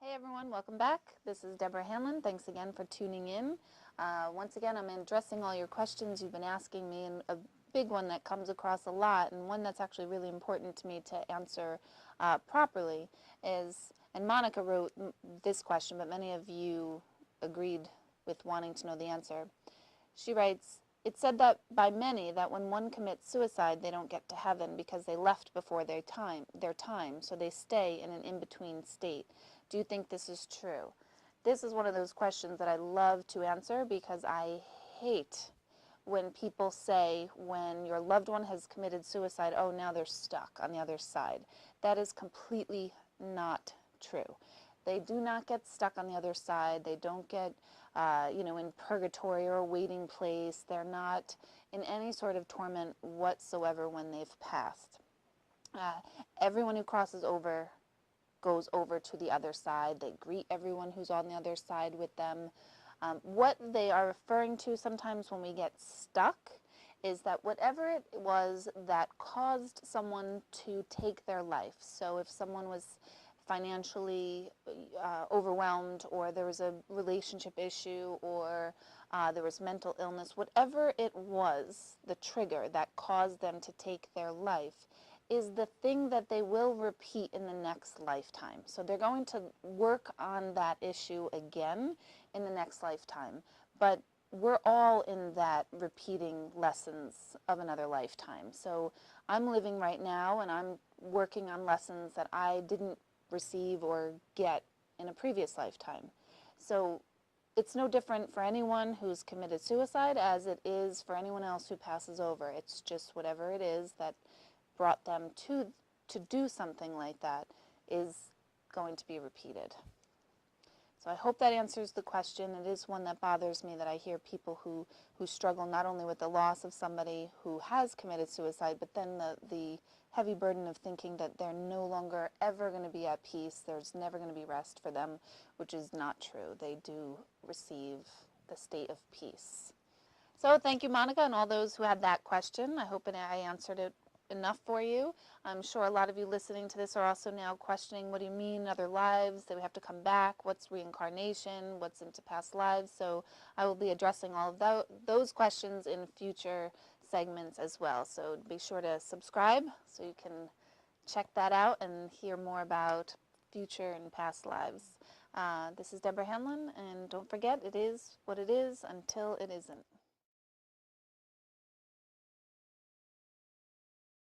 Hey everyone, welcome back. This is Deborah Hanlon. Thanks again for tuning in. Once again, I'm addressing all your questions you've been asking me, and a big one that comes across a lot, and one that's actually really important to me to answer properly is, and Monica wrote this question, but many of you agreed with wanting to know the answer. She writes, "It's said that by many that when one commits suicide, they don't get to heaven because they left before their time, so they stay in an in-between state. Do you think this is true?" This is one of those questions that I love to answer because I hate when people say when your loved one has committed suicide, oh, now they're stuck on the other side. That is completely not true. They do not get stuck on the other side. They don't get, in purgatory or a waiting place. They're not in any sort of torment whatsoever when they've passed. Everyone who crosses over goes over to the other side. They greet everyone who's on the other side with them. What they are referring to sometimes when we get stuck is that whatever it was that caused someone to take their life, so if someone was financially overwhelmed, or there was a relationship issue, or there was mental illness, whatever it was, the trigger that caused them to take their life is the thing that they will repeat in the next lifetime. So they're going to work on that issue again in the next lifetime. But we're all in that repeating lessons of another lifetime. So I'm living right now and I'm working on lessons that I didn't receive or get in a previous lifetime. So it's no different for anyone who's committed suicide as it is for anyone else who passes over. It's just whatever it is that brought them to do something like that is going to be repeated. So I hope that answers the question. It is one that bothers me, that I hear people who struggle not only with the loss of somebody who has committed suicide, but then the heavy burden of thinking that they're no longer ever going to be at peace. There's never going to be rest for them, which is not true. They do receive the state of peace. So thank you, Monica, and all those who had that question. I hope I answered it enough for you. I'm sure a lot of you listening to this are also now questioning, what do you mean other lives? Do we have to come back? What's reincarnation? What's into past lives? So I will be addressing all of those questions in future segments as well. So be sure to subscribe so you can check that out and hear more about future and past lives. This is Deborah Hanlon, and don't forget, it is what it is until it isn't.